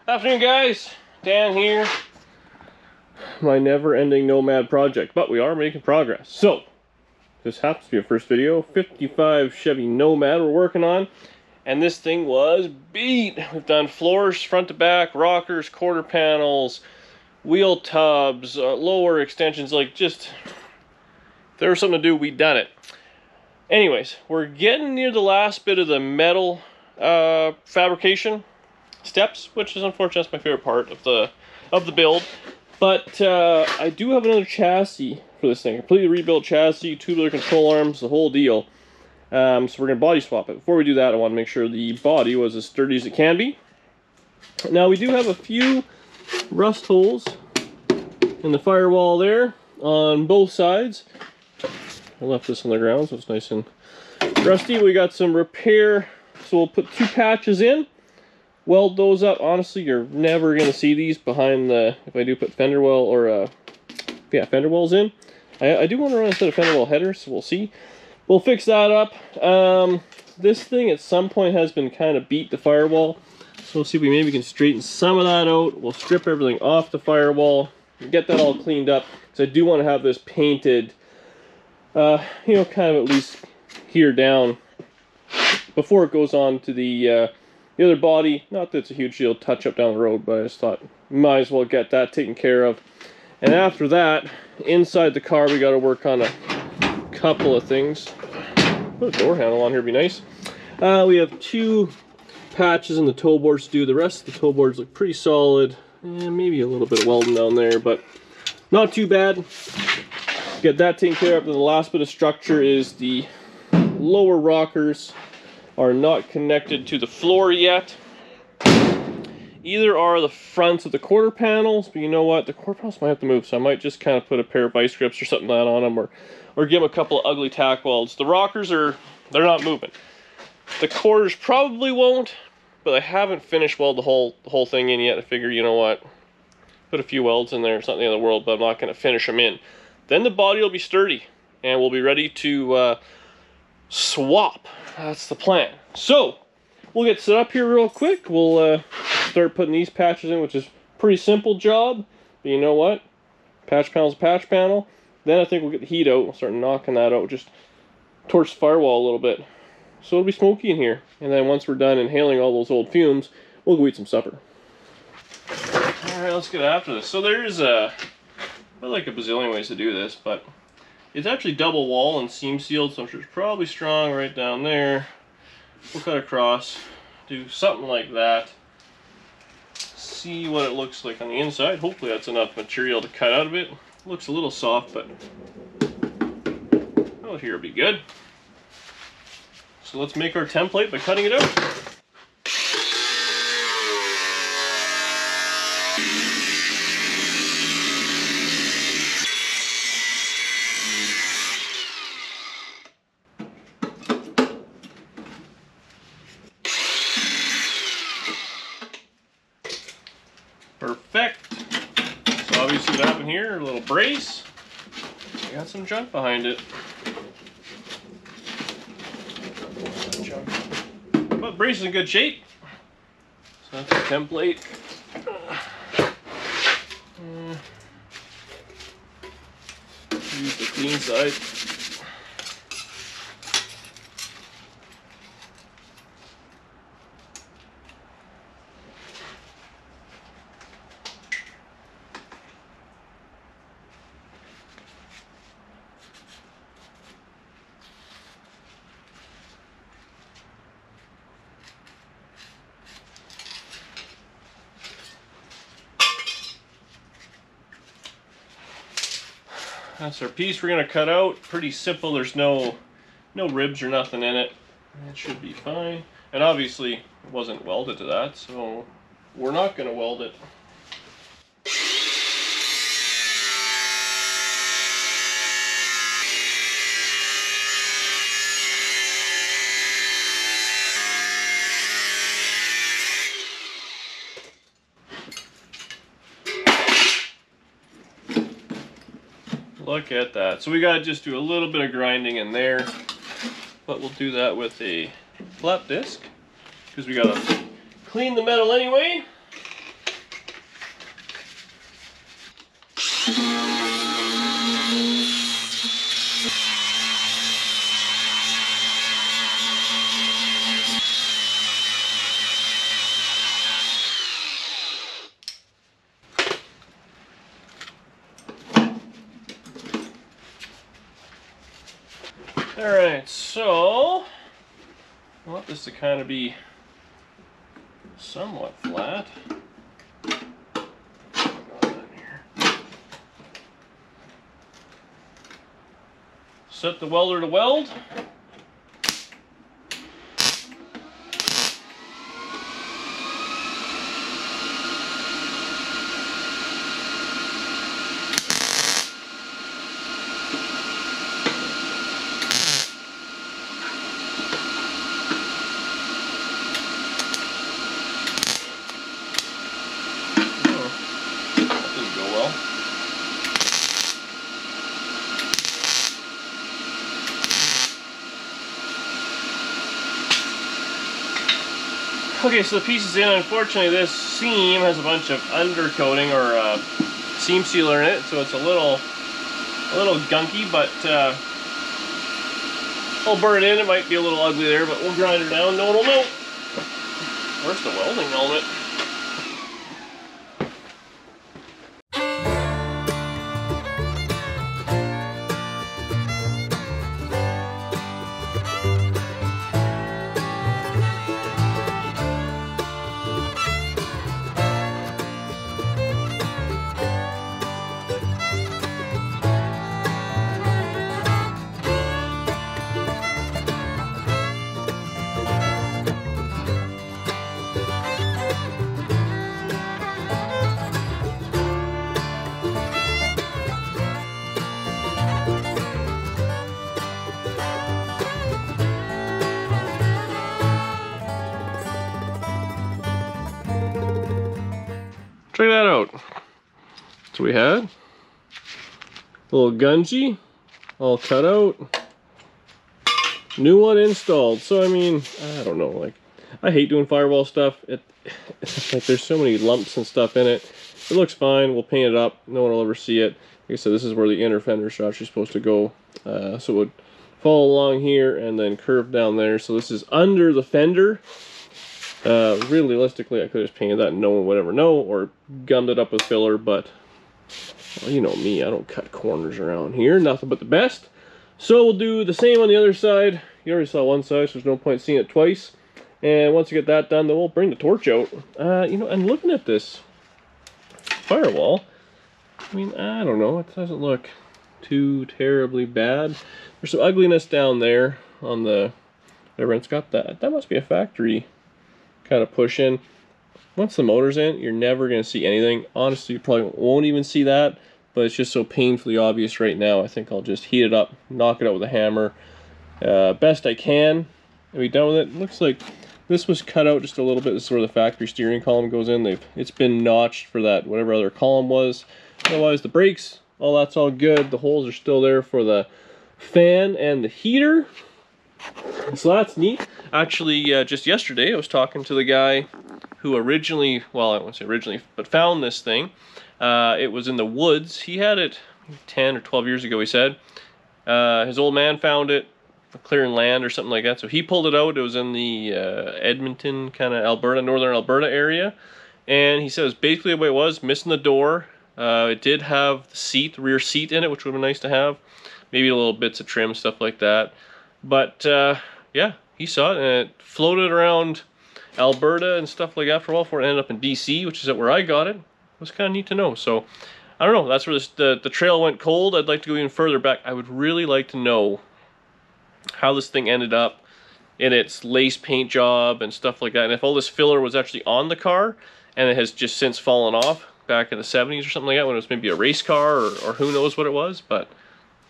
Afternoon, guys. Dan here. My never-ending Nomad project, but we are making progress. So, this happens to be a first video. 55 Chevy Nomad we're working on, and this thing was beat. We've done floors, front to back, rockers, quarter panels, wheel tubs, lower extensions. Like, just if there was something to do, we'd done it. Anyways, we're getting near the last bit of the metal fabrication steps, which is unfortunately that's my favorite part of the build. But I do have another chassis for this thing, completely rebuilt chassis, tubular control arms, the whole deal. So we're gonna body swap it. Before we do that, I want to make sure the body was as sturdy as it can be. Now we do have a few rust holes in the firewall there on both sides. I left this on the ground, so it's nice and rusty. We got some repair, so we'll put 2 patches in, weld those up. Honestly, you're never going to see these behind the, if I do put fender well or, fender wells in. I do want to run a set of fender well headers, so we'll see. We'll fix that up. This thing at some point has been kind of beat the firewall, so we'll see if we maybe can straighten some of that out. We'll strip everything off the firewall and get that all cleaned up, because I do want to have this painted, you know, kind of at least here down before it goes on to the other body. Not that it's a huge deal touch up down the road, but I just thought might as well get that taken care of. And after that, inside the car, we got to work on a couple of things. Put a door handle on here would be nice. We have 2 patches in the toe boards to do. The rest of the toe boards look pretty solid, and maybe a little bit of welding down there, but not too bad. Get that taken care of. And the last bit of structure is the lower rockers are not connected to the floor yet. Either are the fronts of the quarter panels, but you know what? The quarter panels might have to move, so I might just kind of put a pair of vice grips or something like that on them, or give them a couple of ugly tack welds. The rockers they're not moving. The quarters probably won't, but I haven't finished weld the whole thing in yet. I figure, you know what? Put a few welds in there, it's not the end of the world, but I'm not going to finish them in. Then the body will be sturdy, and we'll be ready to swap. That's the plan. So, we'll get set up here real quick. We'll start putting these patches in, which is a pretty simple job. But you know what? Patch panel's a patch panel. Then I think we'll get the heat out. We'll start knocking that out. Just torch the firewall a little bit. So it'll be smoky in here. And then once we're done inhaling all those old fumes, we'll go eat some supper. Alright, let's get after this. So there's like a bazillion ways to do this, but it's actually double wall and seam sealed, so I'm sure it's probably strong right down there. We'll cut across, do something like that. See what it looks like on the inside. Hopefully that's enough material to cut out of it. Looks a little soft, but out here will be good. So let's make our template by cutting it out. Perfect. So obviously what happened here, a little brace. I got some junk behind it. But brace is in good shape. So that's the template. Use the clean side. That's our piece we're gonna cut out. Pretty simple. There's no ribs or nothing in it. It should be fine. And obviously it wasn't welded to that, so we're not gonna weld it. Look at that. So we gotta just do a little bit of grinding in there, but we'll do that with a flat disc because we gotta clean the metal anyway. Alright, so I want this to kind of be somewhat flat. Set the welder to weld. Okay, so the piece is in. Unfortunately, this seam has a bunch of undercoating or seam sealer in it, so it's a little gunky. But I'll burn it in. It might be a little ugly there, but we'll grind her down. No one will know. Where's the welding element? Check that out. That's what we had. A little gungy, all cut out. New one installed. So I mean, I don't know. Like, I hate doing firewall stuff. It's like there's so many lumps and stuff in it. It looks fine. We'll paint it up. No one will ever see it. Like I said, this is where the inner fender is actually supposed to go. So it would fall along here and then curve down there. So this is under the fender. Realistically, I could have just painted that and no one would ever know, or gummed it up with filler, but well, you know me, I don't cut corners around here, nothing but the best. So we'll do the same on the other side. You already saw one side, so there's no point seeing it twice. And once you get that done, then we'll bring the torch out. You know, and looking at this firewall, I mean, I don't know, it doesn't look too terribly bad. There's some ugliness down there on the, whatever, it's got that. That must be a factory kind of push in. Once the motor's in, you're never going to see anything. Honestly, you probably won't even see that, but it's just so painfully obvious right now. I think I'll just heat it up, knock it out with a hammer best I can, and be done with it. It looks like this was cut out just a little bit. This is where the factory steering column goes in. It's been notched for that, whatever other column was. Otherwise, the brakes, all that's all good. The holes are still there for the fan and the heater. So that's neat. Actually, just yesterday I was talking to the guy who originally, well, I won't say originally, but found this thing. It was in the woods. He had it 10 or 12 years ago, he said. His old man found it, clearing land or something like that. So he pulled it out. It was in the Edmonton, kind of Alberta, northern Alberta area. And he says basically the way it was, missing the door. It did have the seat, the rear seat in it, which would have been nice to have. Maybe a little bits of trim, stuff like that. But yeah, he saw it and it floated around Alberta and stuff like that for a while before it ended up in BC, which is where I got it. It was kind of neat to know. So I don't know, that's where the trail went cold. I'd like to go even further back. I would really like to know how this thing ended up in its lace paint job and stuff like that. And if all this filler was actually on the car and it has just since fallen off back in the 70s or something like that, when it was maybe a race car or who knows what it was. But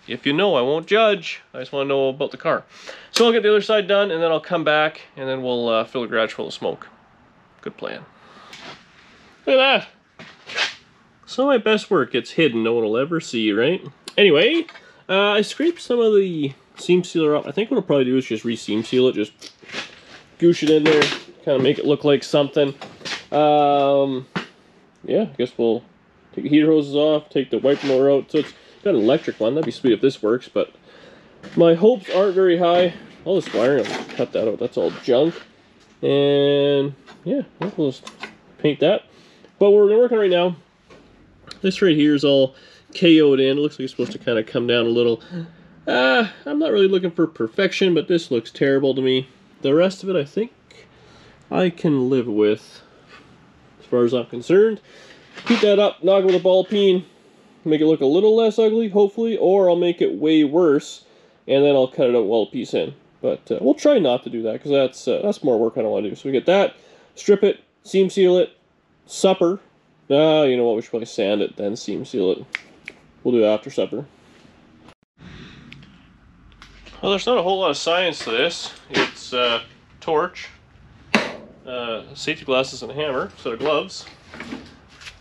if you know, I won't judge. I just want to know about the car. So I'll get the other side done, and then I'll come back, and then we'll fill the garage full of smoke. Good plan. Look at that. Some of my best work gets hidden. No one will ever see, right? Anyway, I scraped some of the seam sealer up. I think what I'll probably do is just re-seam seal it. Just goosh it in there. Kind of make it look like something. Yeah, I guess we'll take the heater hoses off, take the wiper motor out. So it's got an electric one. That'd be sweet if this works, but my hopes aren't very high. All this wiring, I'll cut that out. That's all junk. And yeah, we'll just paint that. But what we're working right now, this right here is all KO'd in. It looks like it's supposed to kind of come down a little. I'm not really looking for perfection, but this looks terrible to me. The rest of it, I think I can live with, as far as I'm concerned. Heat that up, knock it with a ball peen, make it look a little less ugly, hopefully, or I'll make it way worse, and then I'll cut it out weld piece in. But we'll try not to do that, because that's more work I don't want to do. So we get that, strip it, seam seal it, supper. You know what, we should probably sand it, then seam seal it. We'll do it after supper. Well, there's not a whole lot of science to this. It's torch, safety glasses, and a hammer, set of gloves.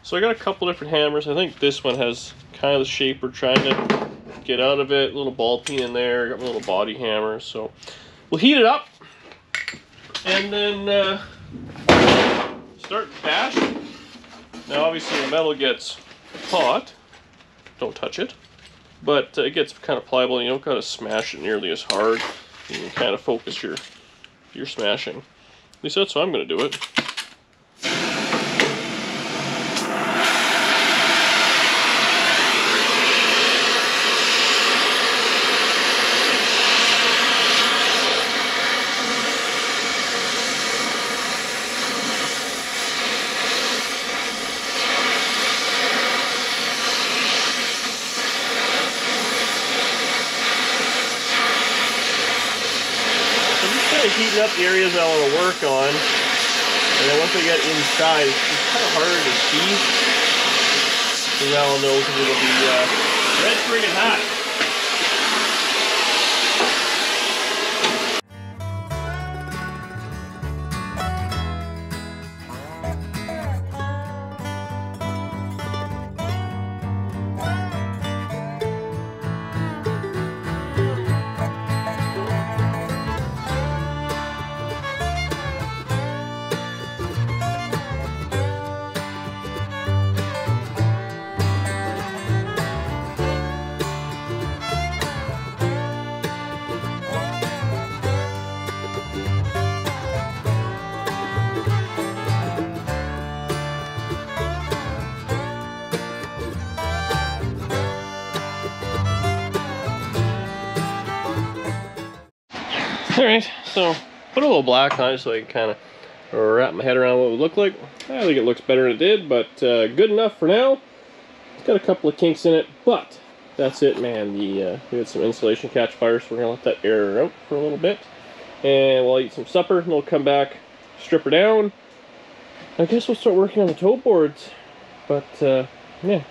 So I got a couple different hammers. I think this one has kind of the shape we're trying to get out of it. A little ball peen in there. Got my little body hammer. So we'll heat it up and then start bashing. Now obviously the metal gets hot. Don't touch it. But it gets kind of pliable and you don't got to smash it nearly as hard. You can kind of focus your smashing. At least that's how I'm going to do it. Heating up the areas I want to work on, and then once I get inside, it's kind of harder to see. So now I'll know because it'll be red friggin' hot. Alright, so put a little black on it so I can kind of wrap my head around what it would look like. I think it looks better than it did, but good enough for now. It's got a couple of kinks in it, but that's it, man. We had some insulation catch fire, so we're going to let that air out for a little bit. And we'll eat some supper, and we'll come back, strip her down. I guess we'll start working on the toe boards. But, yeah.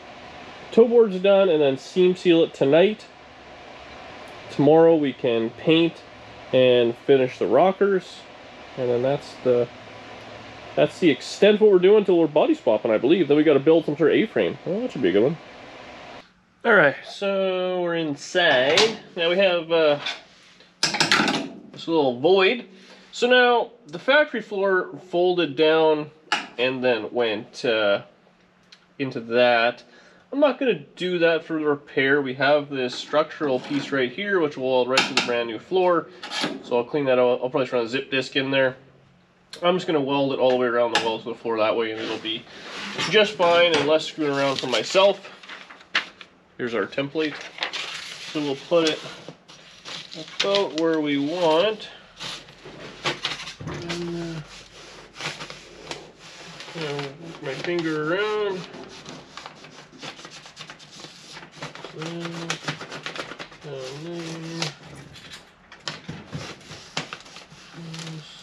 Toe boards are done, and then seam seal it tonight. Tomorrow we can paint and finish the rockers, and then that's the extent of what we're doing until we're body swapping, I believe. Then we got to build some sort of A-frame. Well, that should be a good one. Alright, so we're inside. Now we have this little void. So now the factory floor folded down and then went into that. I'm not going to do that for the repair. We have this structural piece right here, which will weld right to the brand new floor. So I'll clean that out. I'll probably run a zip disc in there. I'm just going to weld it all the way around the welds of the floor that way, and it'll be just fine and less screwing around for myself. Here's our template. So we'll put it about where we want. And move my finger around. And then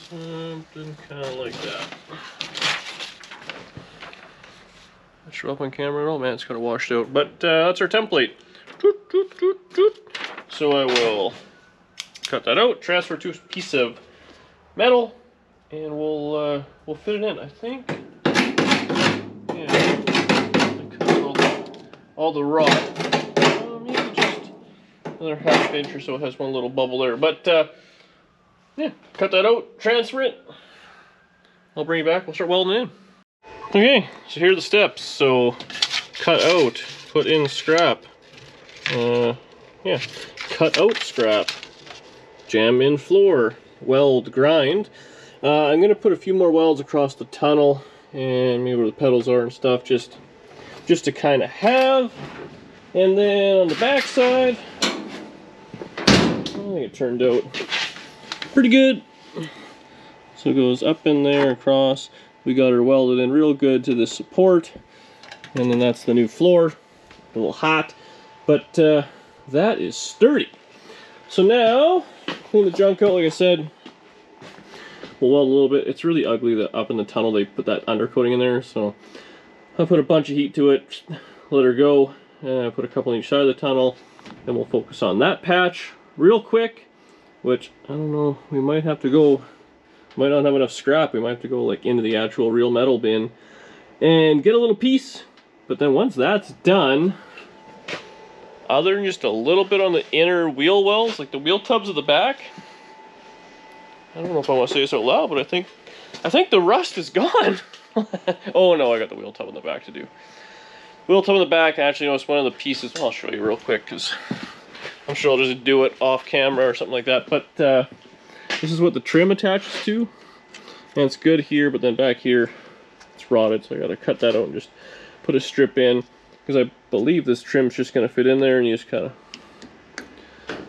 something kind of like that. Not show up on camera at all, man. It's kind of washed out, but that's our template. So I will cut that out, transfer to a piece of metal, and we'll fit it in. I think, yeah, I cut all the rod. Maybe just another ½ inch or so. It has one little bubble there, but yeah, cut that out, transfer it. I'll bring it back. We'll start welding in. Okay, so here are the steps. So cut out, put in scrap. Yeah, cut out scrap, jam in floor, weld, grind. I'm gonna put a few more welds across the tunnel and maybe where the pedals are and stuff, just to kind of have. And then on the back side, think it turned out pretty good. So it goes up in there, across. We got her welded in real good to the support. And then that's the new floor. A little hot, but that is sturdy. So now, clean the junk out, like I said. We'll weld a little bit. It's really ugly that up in the tunnel they put that undercoating in there, so I'll put a bunch of heat to it, let her go, and put a couple on each side of the tunnel, and we'll focus on that patch real quick, which, I don't know, we might have to go, might not have enough scrap, we might have to go like into the actual real metal bin and get a little piece. But then once that's done, other than just a little bit on the inner wheel wells, like the wheel tubs at the back, I don't know if I want to say this out loud, but I think the rust is gone. Oh no, I got the wheel tub in the back to do. Wheel tub in the back, actually, it's one of the pieces. Well, I'll show you real quick, because I'm sure I'll just do it off camera or something like that. But this is what the trim attaches to. And it's good here, but then back here, it's rotted, so I got to cut that out and just put a strip in. Because I believe this trim's just going to fit in there, and you just kind of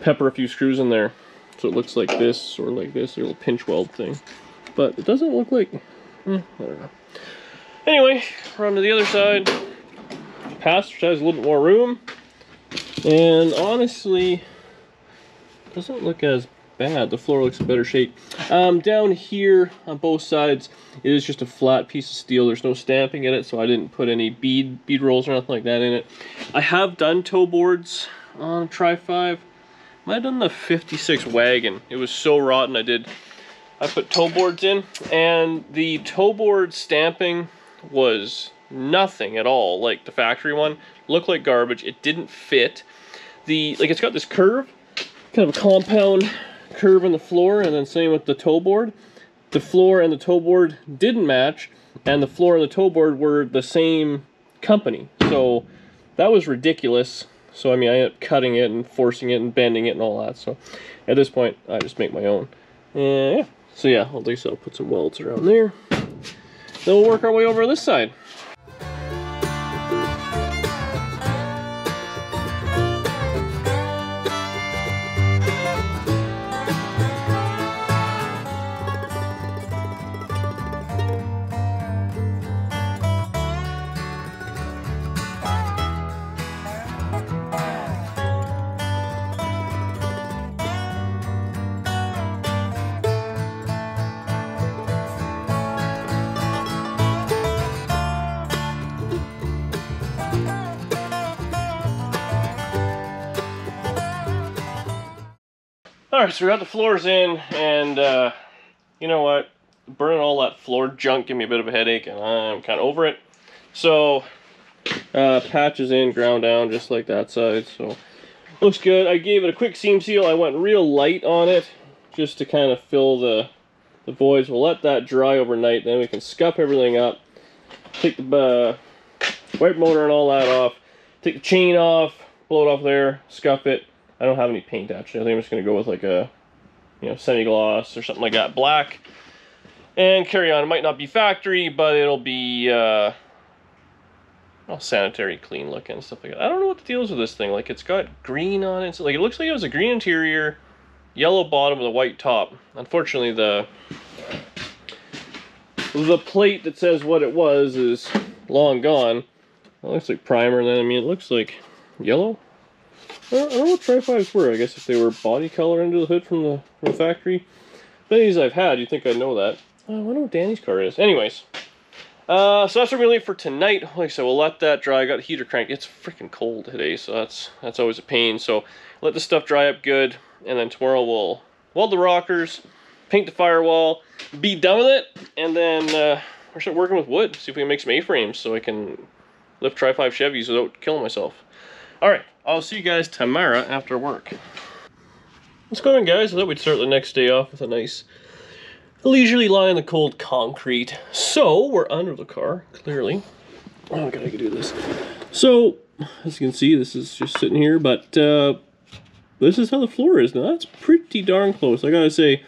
pepper a few screws in there. So it looks like this, or like this, a little pinch weld thing. But it doesn't look like, I don't know. Anyway, we're on to the other side. Passenger side has a little bit more room. And honestly, it doesn't look as bad. The floor looks in better shape. Down here on both sides, it is just a flat piece of steel. There's no stamping in it, so I didn't put any bead rolls or nothing like that in it. I have done toe boards on Tri-5. I might have done the 56 wagon. It was so rotten. I put toe boards in, and the toe board stamping was nothing at all like the factory one. Looked like garbage. It didn't fit. It's got this curve, kind of a compound curve in the floor, and then same with the toe board. The floor and the toe board didn't match, and the floor and the toe board were the same company. So that was ridiculous. So I mean, I ended up cutting it and forcing it and bending it and all that. So at this point, I just make my own. And yeah, so yeah, I'll put some welds around there. Then we'll work our way over on this side. Alright, so we got the floors in, and you know what? Burning all that floor junk gave me a bit of a headache, and I'm kind of over it. So, patches in, ground down, just like that side, so looks good. I gave it a quick seam seal. I went real light on it, just to kind of fill the voids. We'll let that dry overnight, then we can scuff everything up, take the wiper motor and all that off, take the chain off, blow it off there, scuff it. I don't have any paint, actually. I think I'm just going to go with like a, semi-gloss or something like that, black, and carry on. It might not be factory, but it'll be sanitary, clean looking and stuff like that. I don't know what the deal is with this thing. Like, it's got green on it. So, like, it looks like it was a green interior, yellow bottom with a white top. Unfortunately, the plate that says what it was is long gone. It looks like primer, and then, I mean, it looks like yellow. I don't know what Tri-5s were. I guess if they were body color under the hood from the factory. But these I've had, you'd think I'd know that. I wonder what Danny's car is. Anyways. So that's what we're going to leave for tonight. Like I said, we'll let that dry. I got the heater cranked. It's freaking cold today, so that's always a pain. So let the stuff dry up good, and then tomorrow we'll weld the rockers, paint the firewall, be done with it, and then we'll start working with wood. See if we can make some A-frames so I can lift Tri-5 Chevys without killing myself. Alright, I'll see you guys tomorrow after work. What's going on, guys? I thought we'd start the next day off with a nice leisurely lie in the cold concrete. So, we're under the car, clearly. Oh god, I can do this. So, as you can see, this is just sitting here, but this is how the floor is. Now, that's pretty darn close. I gotta say,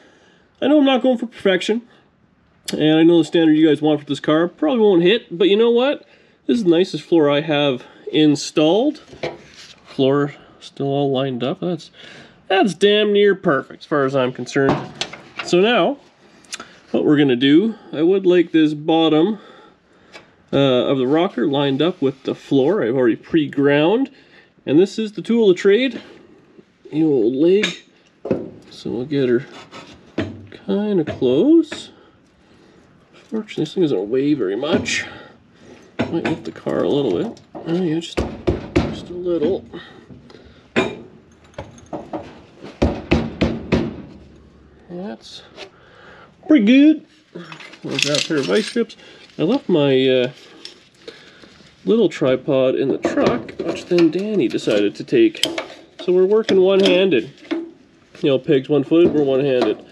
I know I'm not going for perfection, and I know the standard you guys want for this car probably won't hit, but you know what? This is the nicest floor I have installed. Floor still all lined up. That's That's damn near perfect as far as I'm concerned. So now, what we're gonna do, I would like this bottom of the rocker lined up with the floor. I've already pre-ground. And this is the tool of trade, the old leg. So we'll get her kind of close. Fortunately, this thing doesn't weigh very much. Might lift the car a little bit. Oh yeah, just a little. That's pretty good. I'll grab a pair of vice grips. I left my little tripod in the truck, which then Danny decided to take. So we're working one-handed. You know, pigs one-footed, we're one-handed.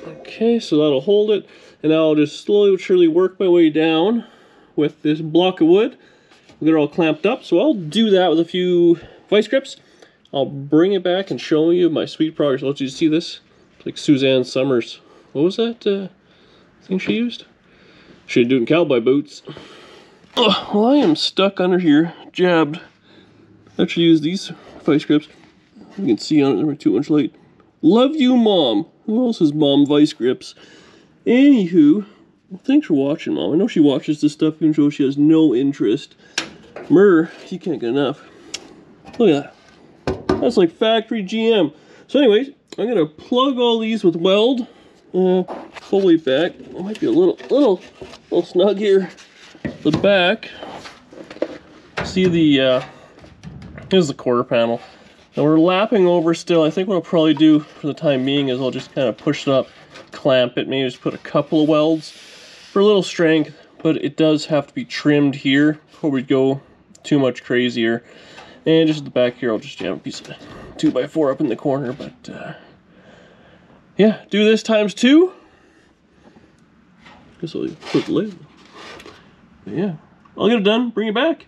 Okay, so that'll hold it. And now I'll just slowly but surely work my way down with this block of wood. We'll get it all clamped up. So I'll do that with a few vice grips. I'll bring it back and show you my sweet progress. I'll let you see this. It's like Suzanne Summers. What was that thing she used? She didn't do it in cowboy boots. Oh, well, I am stuck under here, jabbed. I should use these vice grips. You can see on it, they're 2 inch light. Love you, Mom. Who else has Mom vice grips? Anywho, thanks for watching, Mom. I know she watches this stuff even though she has no interest. Murr, she can't get enough. Look at that. That's like factory GM. So anyways, I'm gonna plug all these with weld. Full weight back. It might be a little snug here. The back. See the here's the quarter panel. Now we're lapping over still. I think what I'll probably do for the time being is I'll just kind of push it up, clamp it, maybe just put a couple of welds for a little strength, but it does have to be trimmed here before we go too much crazier. And just at the back here, I'll just jam a piece of 2x4 up in the corner, but yeah, do this times 2. Guess I'll put the lid. But yeah, I'll get it done, bring it back.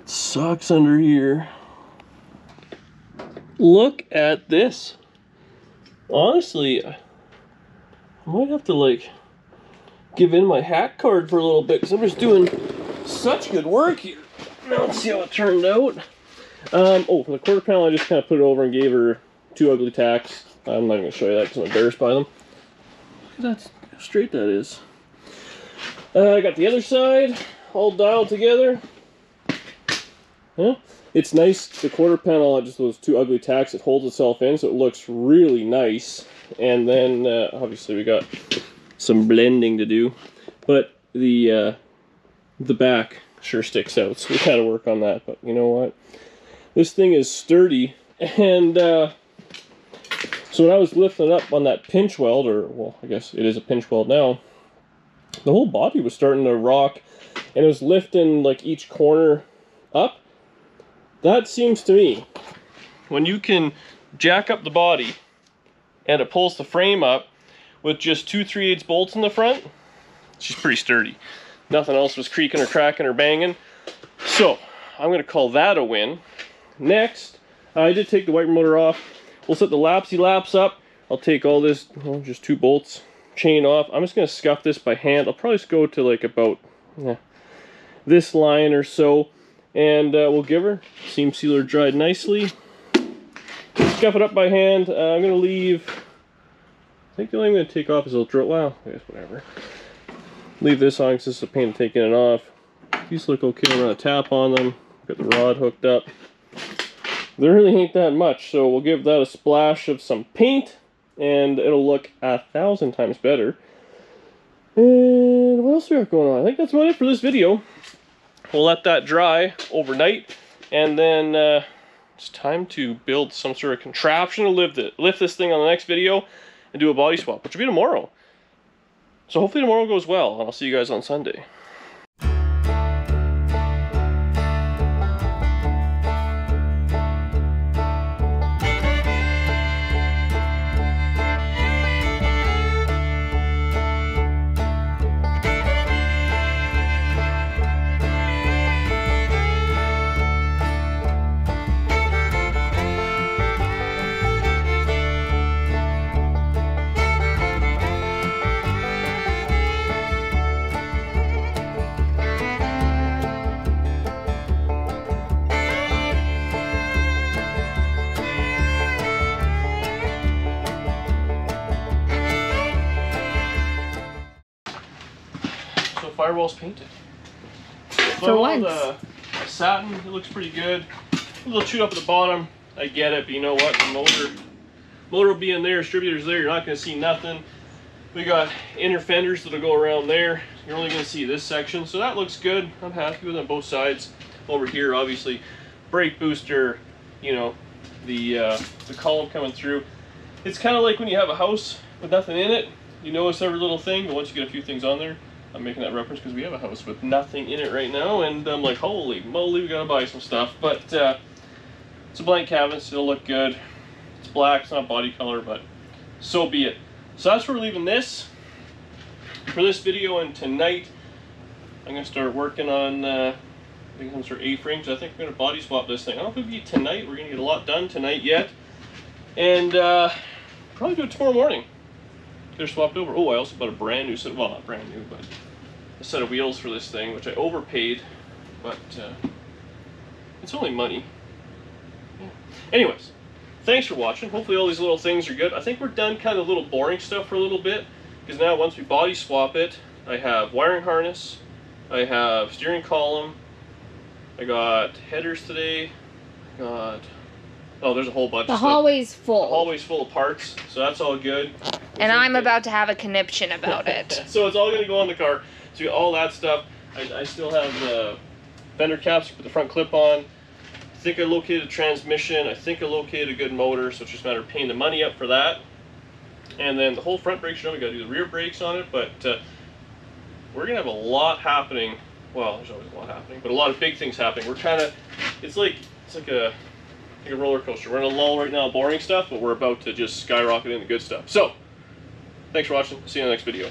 It sucks under here. Look at this. Honestly, I might have to like give in my hack card for a little bit because I'm just doing such good work here. Now let's see how it turned out. Oh, for the quarter panel, I just kind of put it over and gave her 2 ugly tacks. I'm not even going to show you that because I'm embarrassed by them. Look at that, how straight that is. I got the other side all dialed together. Huh? It's nice, the quarter panel, just those 2 ugly tacks, it holds itself in, so it looks really nice. And then, obviously, we got some blending to do. But the back sure sticks out, so we gotta work on that. But you know what? This thing is sturdy, and so when I was lifting it up on that pinch weld, or, well, I guess it is a pinch weld now, the whole body was starting to rock, and it was lifting, like, each corner up. That seems to me, when you can jack up the body and it pulls the frame up with just 2 3/8 bolts in the front, she's pretty sturdy. Nothing else was creaking or cracking or banging. So, I'm going to call that a win. Next, I did take the wiper motor off. We'll set the lapsy laps up. I'll take all this, well, just 2 bolts, chain off. I'm just going to scuff this by hand. I'll probably just go to like about this line or so. And we'll give her seam sealer dried nicely. Scuff it up by hand. I'm going to leave, I think the only thing I'm going to take off is a drill, well, I guess whatever. Leave this on because this is a pain in taking it off. These look okay. I'm going to tap on them. Got the rod hooked up. There really ain't that much, so we'll give that a splash of some paint and it'll look 1,000 times better. And what else we got going on? I think that's about it for this video. We'll let that dry overnight, and then it's time to build some sort of contraption to lift this thing on the next video and do a body swap, which will be tomorrow. So hopefully tomorrow goes well, and I'll see you guys on Sunday. firewall's painted. For once. The satin, it looks pretty good. A little chewed up at the bottom. I get it, but you know what? The motor will be in there, distributor's there, you're not going to see nothing. We got inner fenders that'll go around there. You're only going to see this section, so that looks good. I'm happy with it on both sides. Over here, obviously, brake booster, you know, the column coming through. It's kind of like when you have a house with nothing in it. You notice every little thing, but once you get a few things on there, I'm making that reference because we have a house with nothing in it right now, and I'm like, holy moly, we gotta buy some stuff. But it's a blank canvas, it'll look good. It's black, it's not body color, but so be it. So that's where we're leaving this for this video, and tonight I'm gonna start working on making some sort of A-frames. I think we're gonna body swap this thing. I don't know if it'll be tonight. We're gonna get a lot done tonight yet, and probably do it tomorrow morning. They're swapped over. Oh, I also bought a brand new set, well, not brand new, but a set of wheels for this thing, which I overpaid, but it's only money. Yeah. Anyways, thanks for watching. Hopefully all these little things are good. I think we're done kind of little boring stuff for a little bit, because now once we body swap it, I have wiring harness, I have steering column, I got headers today, I got, oh, there's a whole bunch of stuff. The hallway's full. The hallway's full of parts, so that's all good. And I'm about to have a conniption about it. So it's all going to go on the car. So all that stuff. I still have the fender caps to put the front clip on. I think I located a transmission. I think I located a good motor, so it's just a matter of paying the money up for that. And then the whole front brakes, you know, we got to do the rear brakes on it, but we're going to have a lot happening. Well, there's always a lot happening, but a lot of big things happening. We're kind of, it's like a roller coaster. We're in a lull right now, boring stuff, but we're about to just skyrocket into good stuff. So, thanks for watching. See you in the next video.